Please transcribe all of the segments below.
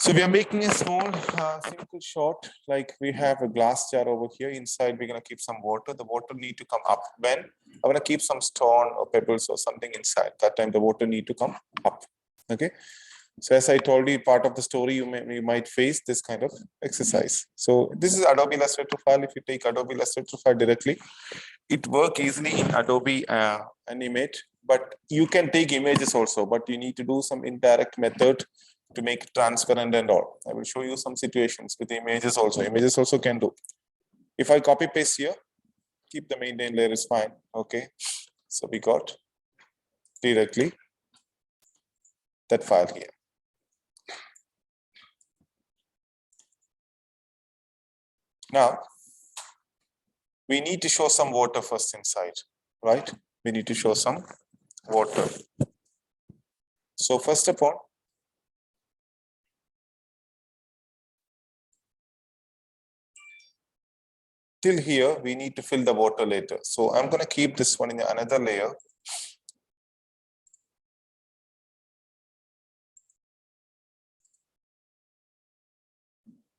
So we are making a small simple shot, like we have a glass jar over here. Inside we're going to keep some water. The water need to come up. When I'm going to keep some stone or pebbles or something inside, that time the water need to come up. Okay. So as I told you, part of the story, you might face this kind of exercise. So this is Adobe Illustrator file. If you take Adobe Illustrator file directly, it works easily in Adobe Animate, but you can take images also, but you need to do some indirect method to make it transparent and all. I will show you some situations with images also. Images also can do. If I copy paste here, keep the maintain layer is fine. Okay. So we got directly that file here. Now, we need to show some water first inside, right? We need to show some water. So first of all, till here, we need to fill the water later. So I'm going to keep this one in another layer.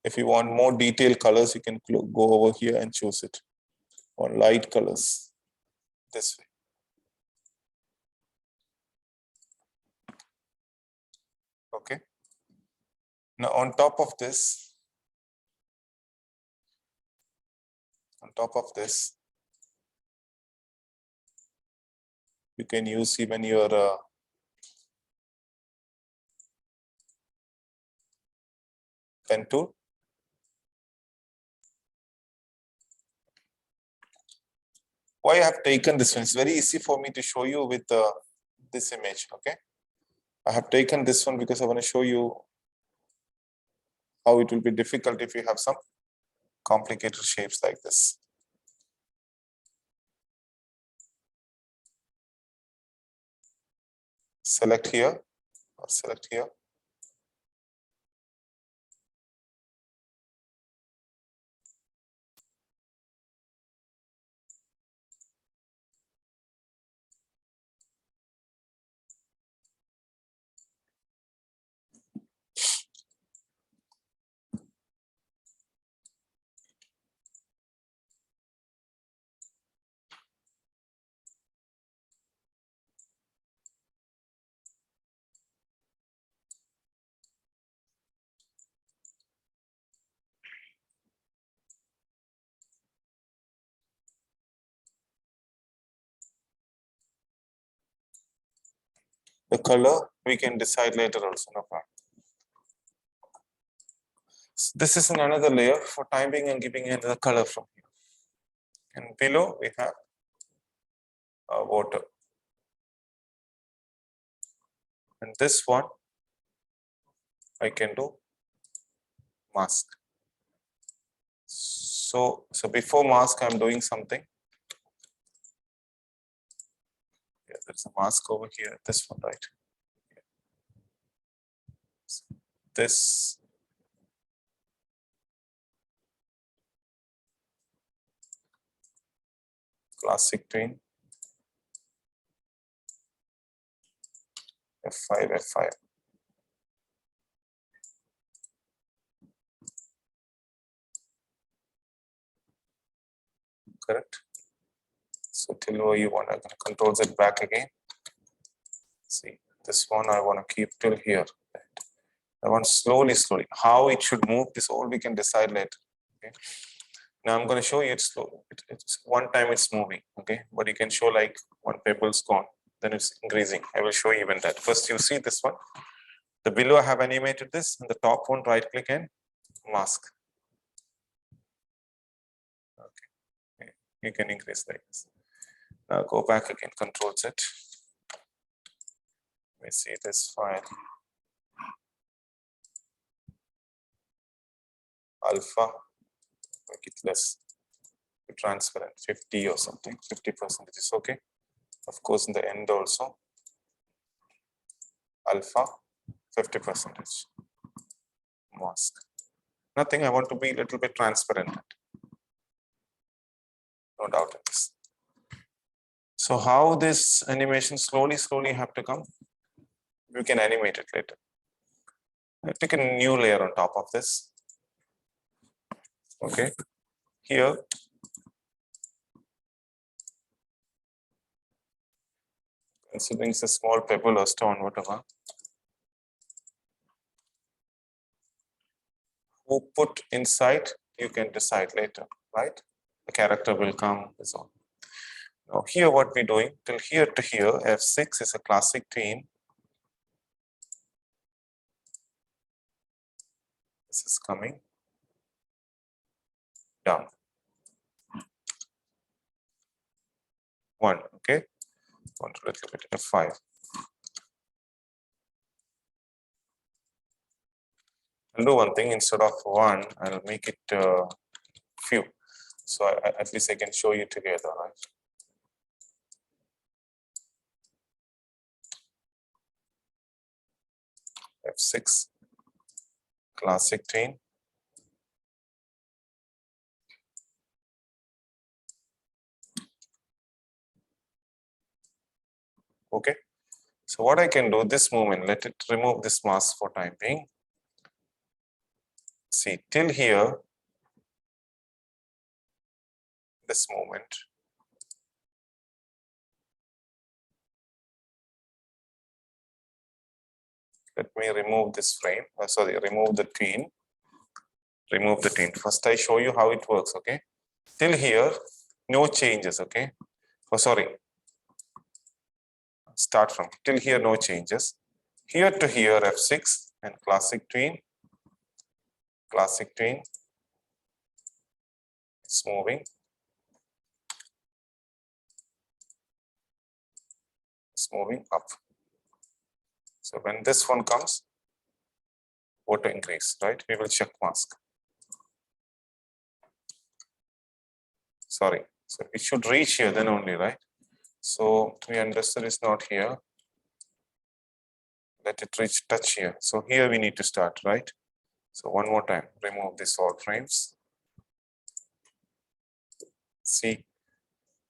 If you want more detailed colors, you can go over here and choose it. Or light colors, this way. Okay. Now on top of this, you can use even your pen tool. Why I have taken this one? It's very easy for me to show you with this image. Okay. I have taken this one because I want to show you how it will be difficult if you have some complicated shapes like this. Select here or select here. The color we can decide later also, no problem. This is in another layer. For time being, I'm giving another color from here. And below we have water. And this one I can do mask. So before mask, I'm doing something. Yeah, there's a mask over here. This one, right? This. Classic twin. F5, F5. Correct. So till you want to control Z back again. See, this one I want to keep till here. I want slowly. How it should move, this all we can decide later. Okay. Now I'm going to show you it slow. It's one time it's moving. Okay, but you can show like one pebble's gone, then it's increasing. I will show you even that. First, you see this one. The below I have animated this, and the top one, right click and mask. Okay, you can increase like this. Now go back again, Control Z. Let me see this file. Alpha, make it less transparent, 50 or something, 50% is okay. Of course, in the end also, alpha, 50%. Mask. Nothing, I want to be a little bit transparent. No doubt in this. So how this animation slowly have to come? You can animate it later. I take a new layer on top of this. Okay, here considering it's a small pebble or stone, whatever. Who put inside, you can decide later, right? The character will come, is on. Now here what we're doing, till here to here, F6 is a classic tween. This is coming down. 1, okay? 1 a little bit, F5. I'll do one thing, instead of 1, I'll make it few. So at least I can show you together, right? F6, classic tween. Okay. So what I can do, this movement, let it remove this mask for time being. See, till here, this movement. Let me remove this frame, sorry, remove the tween. Remove the tween. First, I show you how it works, okay? Till here, no changes, okay? Oh, sorry. Start from till here, no changes. Here to here, F6 and classic tween. Classic tween. It's moving. It's moving up. So when this one comes, water increase, right? We will check mask. Sorry. So it should reach here then only, right? So we understood it's not here. Let it reach touch here. So here we need to start, right? So one more time, remove this all frames. See,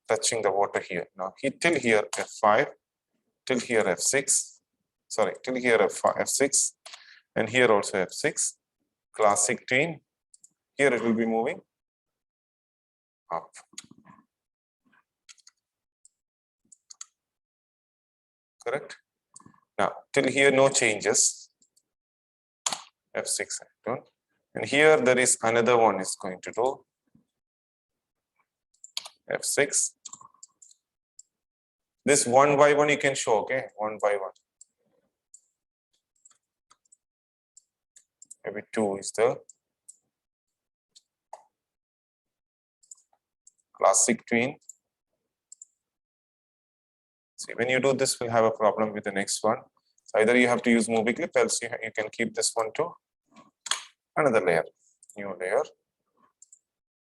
touching the water here. Now till here F5, till here F6, sorry, till here F6, and here also F6, classic tween. Here it will be moving up. Correct? Now, till here no changes, F6 and here there is another one is going to do, F6. This one by one you can show, okay, one by one. Maybe 2 is the classic tween. See, when you do this, we'll have a problem with the next one. So either you have to use movie clip, else you can keep this one to another layer, new layer,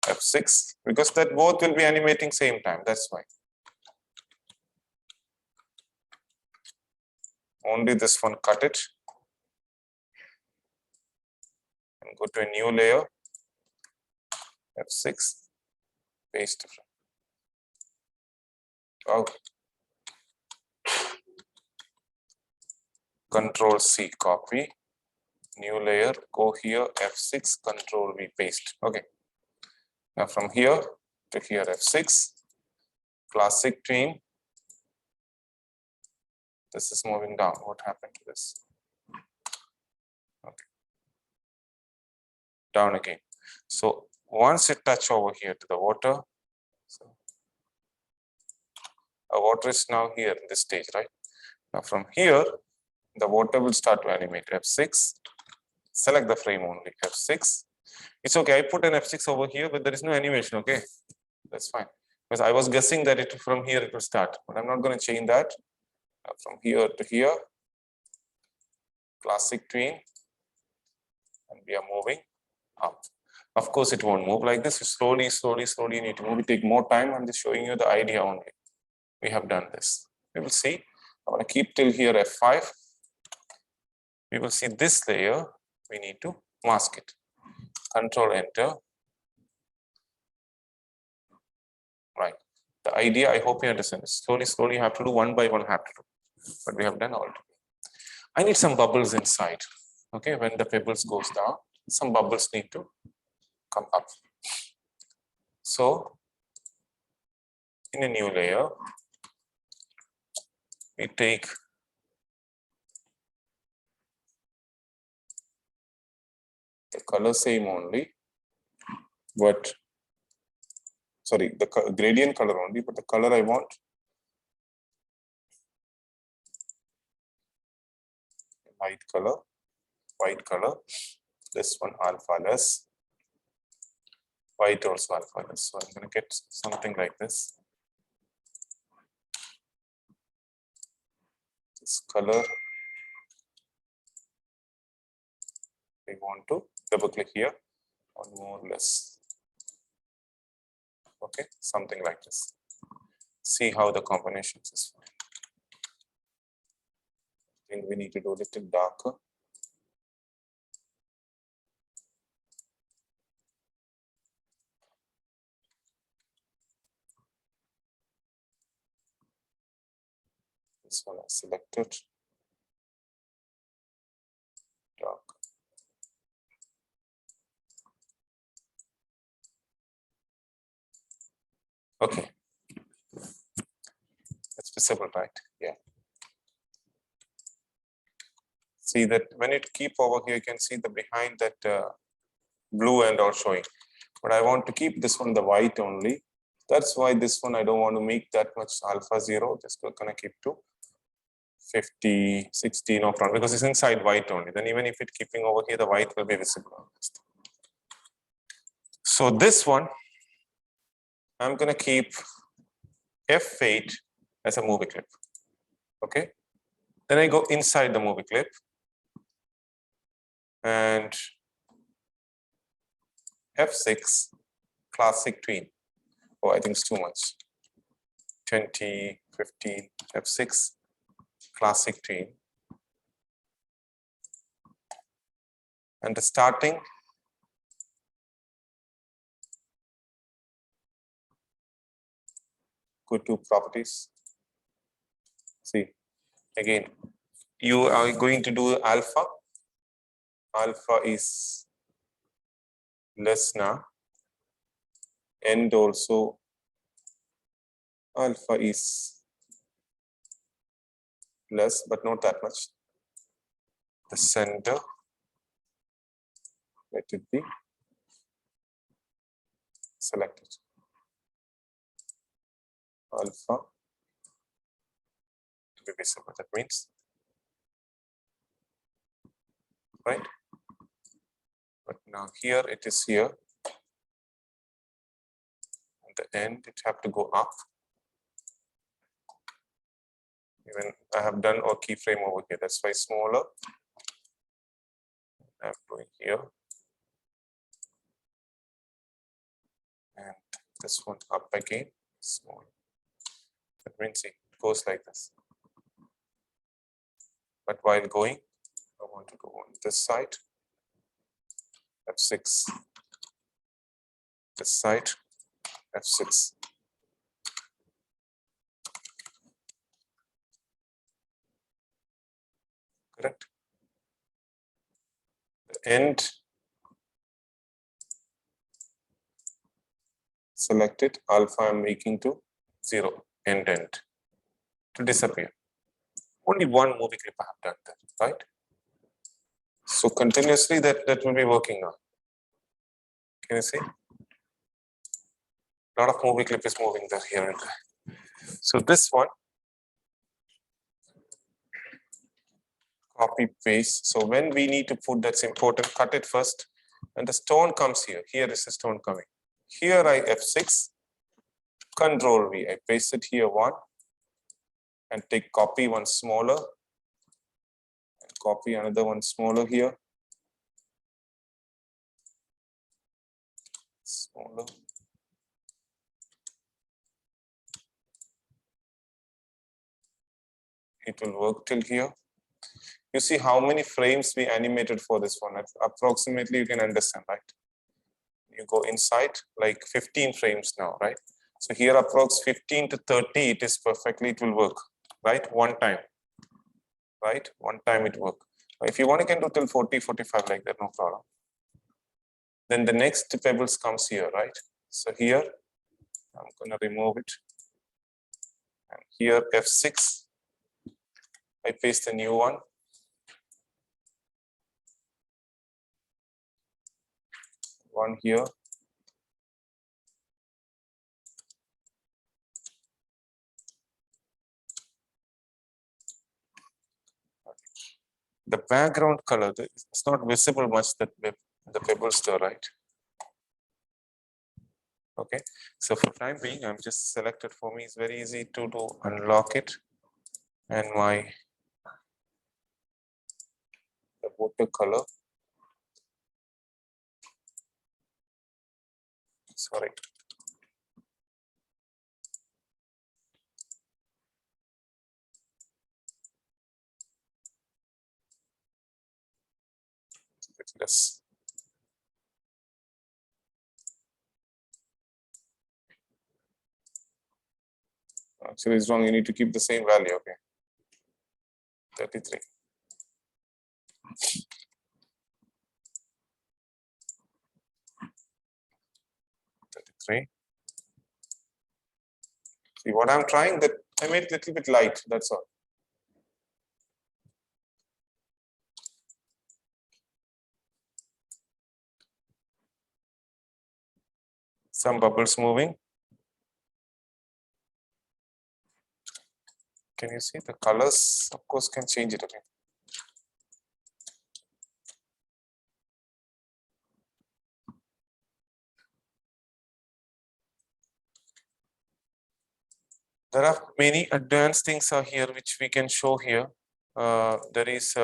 F6, because that both will be animating same time. That's why. Only this one, cut it and go to a new layer, F6, paste. Okay. Control C, copy, new layer, go here, F6, Control V, paste. Okay. Now from here to here, F6, classic tween. This is moving down. What happened to this? Okay. Down again. So once it touch over here to the water, so our water is now here in this stage, right? Now from here, the water will start to animate. F6, select the frame only, F6. It's okay, I put an F6 over here, but there is no animation, okay? That's fine. Because I was guessing that it from here it will start, but I'm not going to change that. From here to here, classic tween, and we are moving up. Of course, it won't move like this. You slowly you need to move. It take more time. I'm just showing you the idea only. We have done this. We will see. I want to keep till here F5. We will see this layer. We need to mask it. Control Enter. Right. The idea, I hope you understand. Slowly you have to do one by one. Have to do, but we have done all. I need some bubbles inside. Okay, when the pebbles goes down, some bubbles need to come up. So in a new layer, we take the color same only, but sorry, the gradient color only, but the color I want white color, this one alpha less, white also alpha less. So I'm going to get something like this. This color, we want to double click here on more or less. Okay, something like this. See how the combinations is fine. I think we need to do a little darker. This one I selected. Dark. Okay. It's visible, right? Yeah. See that when it keep over here, you can see the behind that blue and all showing. But I want to keep this one the white only. That's why this one I don't want to make that much alpha 0. Just gonna keep to 50, 60, no problem, because it's inside white only. Then even if it keeping over here, the white will be visible. So this one, I'm gonna keep F8 as a movie clip. Okay. Then I go inside the movie clip and F6 classic tween. Oh, I think it's too much. 20, 15, F6 classic tween. And the starting, go to properties. See, again, you are going to do alpha. Alpha is less now. And also alpha is less, but not that much. The center, let it be selected. Alpha to be visible. That means, right? But now here it is here. At the end, it have to go up. Even I have done a keyframe over here. That's why smaller. I'm doing here. And this one up again, small. That means it goes like this. But while going, I want to go on this side. F6. This side, F6. Correct. The end selected, alpha I'm making to 0, end to disappear. Only one movie clip I have done that, right? So continuously that will be working now. Can you see? A lot of movie clip is moving there here and there. So this one, copy paste. So when we need to put, that's important, cut it first. And the stone comes here. Here is the stone coming. Here I F6, Control V. I paste it here one and take copy one smaller. And copy another one smaller here. Smaller. It will work till here. You see how many frames we animated for this one. Approximately you can understand, right? You go inside like 15 frames now, right? So here approx 15 to 30, it is perfectly, it will work, right? One time, right? One time it work. If you want, you can do till 40, 45 like that, no problem. Then the next pebbles comes here, right? So here, I'm gonna remove it. And here, F6, I paste a new one. One here. The background color, it's not visible much that the pebbles there, right? Okay, so for time being, I'm just selected. For me, it's very easy to do unlock it, and the watercolor. Sorry. Bit less. Actually, it's wrong. You need to keep the same value. Okay, 33. 33. See what I'm trying, that I made it a little bit light. That's all. Some bubbles moving. Can you see the colors? Of course, can change it. Okay. There are many advanced things are here which we can show here. There is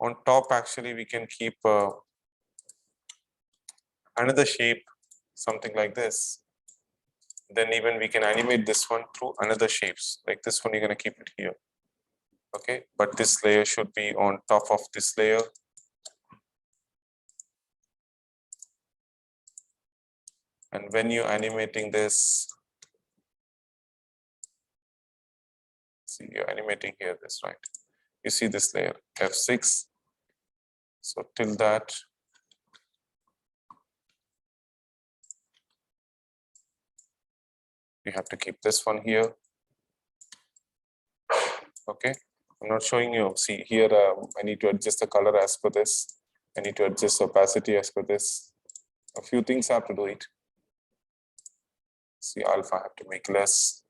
on top, actually we can keep another shape, something like this. Then even we can animate this one through another shapes. Like this one, you're going to keep it here. Okay, but this layer should be on top of this layer. And when you're animating this, see, you're animating here, this, right? You see this layer, F6. So till that, you have to keep this one here. Okay, I'm not showing you. See here, I need to adjust the color as per this. I need to adjust opacity as per this. A few things I have to do it. See, alpha I have to make less.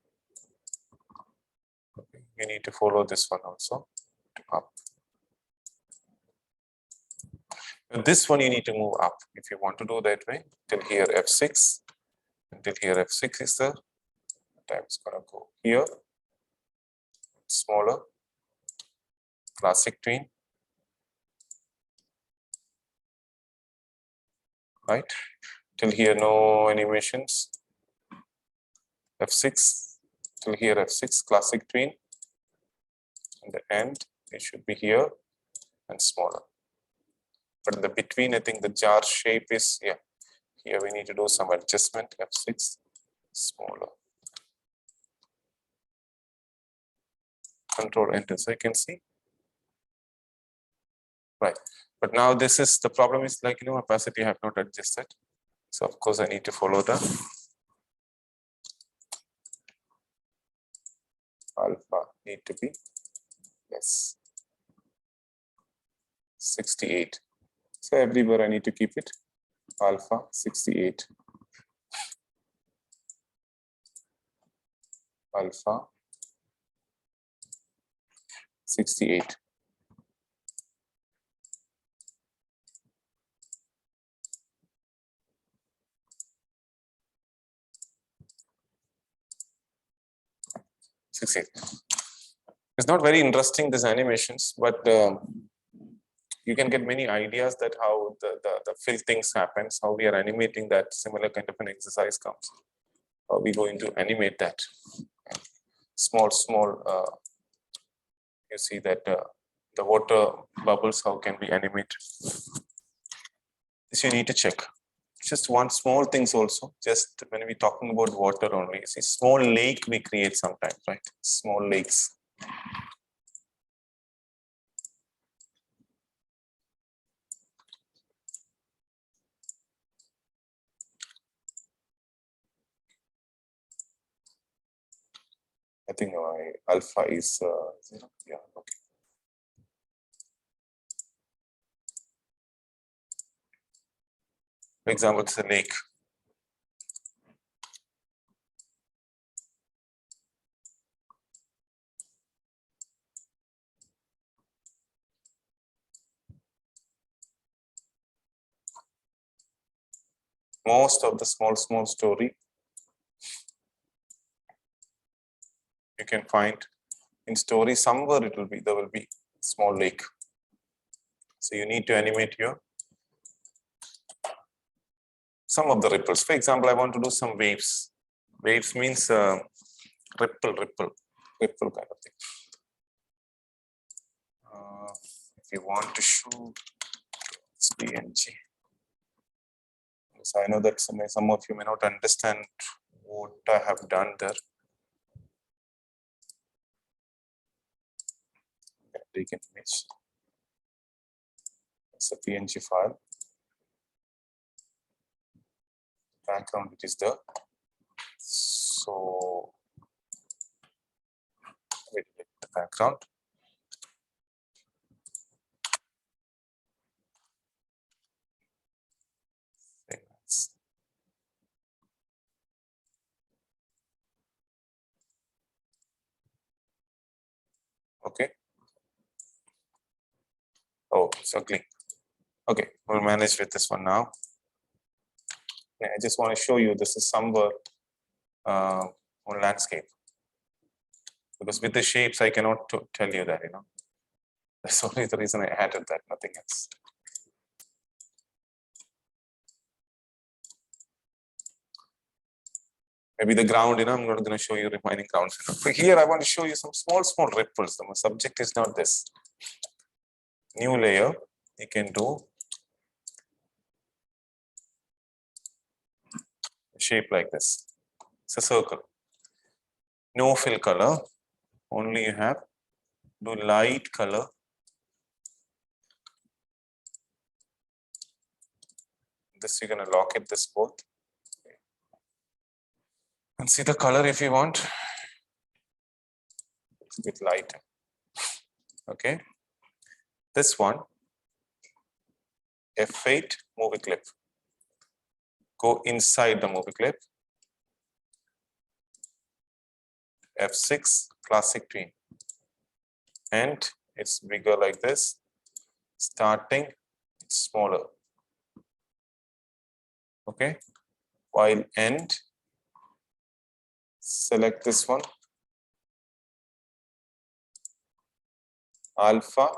Okay. You need to follow this one also to up. And this one you need to move up if you want to do that way. Till here F6. Until here F6 is there. Time is gonna go here. Smaller. Classic tween. Right? Till here no animations. F6 till here F6 classic tween. And the end it should be here and smaller. But in the between, I think the jar shape is, yeah, here we need to do some adjustment. F6 smaller. Control enter, so you can see. Right. But now this is the problem is like, opacity I have not adjusted. So of course I need to follow the alpha need to be yes 68. So everywhere I need to keep it alpha 68. Alpha 68. It's not very interesting, these animations, but you can get many ideas that how the fill things happens, how we are animating that similar kind of an exercise comes. How we going to animate that. Small, you see that the water bubbles, how can we animate? This you need to check. just one small things also, just when we're talking about water only. See, small lake we create sometimes, right? Small lakes. I think my alpha is 0. Yeah, okay. For example, it's a lake. Most of the small story you can find in story somewhere there will be small lake. So you need to animate here some of the ripples. For example, I want to do some waves. Waves means ripple kind of thing. If you want to show it's PNG. So I know that some of you may not understand what I have done there. Take an image. It's a PNG file. Background it is there. So wait, the background. Okay. Oh, it's ugly. Okay, we'll manage with this one now. I just want to show you this is somewhere on landscape, because with the shapes I cannot tell you that, that's only the reason I added that, nothing else. Maybe the ground, I'm not going to show you refining grounds. But here I want to show you some small ripples. The subject is not this. New layer, you can do a shape like this. It's a circle. No fill color, only you have do light color. This you're going to lock it this both. And see the color if you want. It's a bit light. Okay. This one, F8 movie clip. Go inside the movie clip. F6 classic tween. And it's bigger like this. Starting, it's smaller. Okay. While end, select this one. Alpha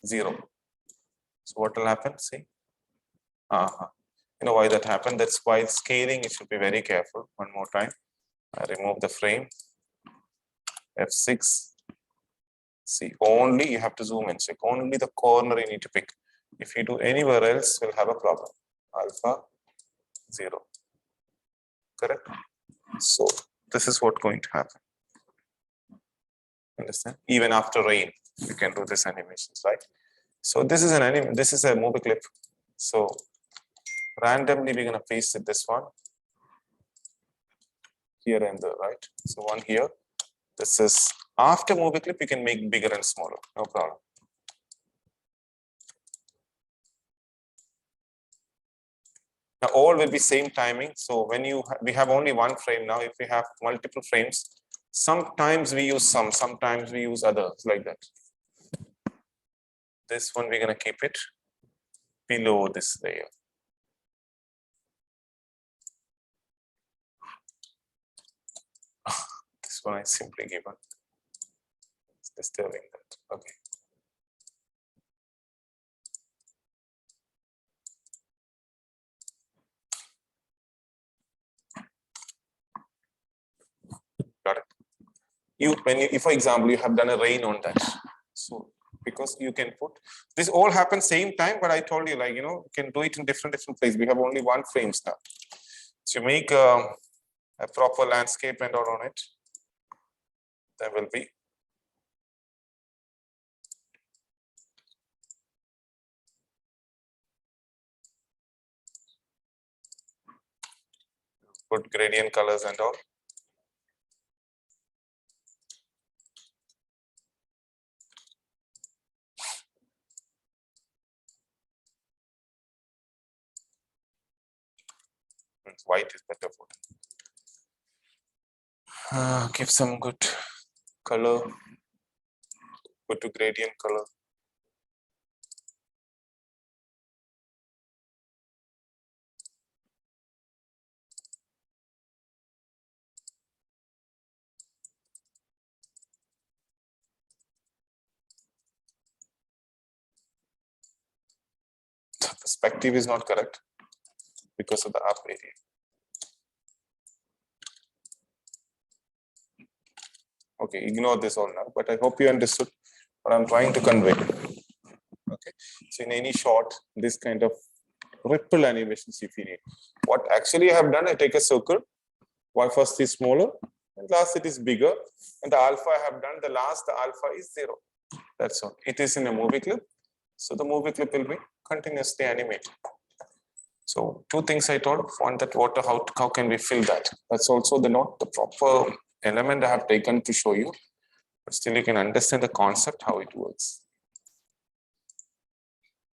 0. So what will happen? See? You know why that happened? That's why scaling, you should be very careful. One more time. I remove the frame. F6. See, only you have to zoom and check. Only the corner you need to pick. If you do anywhere else, we'll have a problem. Alpha 0. Correct? So this is what's going to happen. Understand? Even after rain, you can do this animations, right? So this is this is a movie clip. So randomly we're gonna paste it this one here and there, right? So one here. This is after movie clip, you can make bigger and smaller, no problem. Now all will be same timing. So when we have only one frame now. If we have multiple frames, sometimes we use some, sometimes we use others like that. This one we're gonna keep it below this layer. This one I simply given. It's disturbing that. Okay. Got it. If for example, you have done a rain on that, so pick because you can put, this all happens same time, but I told you, like, you can do it in different places. We have only one frames now. So make a proper landscape and all on it. There will be. Put gradient colors and all. White is better for them. Give some good color. Go to gradient color. The perspective is not correct because of the up area. Okay, ignore this all now, but I hope you understood what I'm trying to convey. Okay, so in any shot, this kind of ripple animations if you need. What actually I have done, I take a circle, one first is smaller, and last it is bigger, and the alpha I have done, the alpha is 0. That's all. It is in a movie clip, so the movie clip will be continuously animated. So 2 things I told, one, that water, how can we fill that? That's also not the proper element I have taken to show you, but still you can understand the concept, how it works.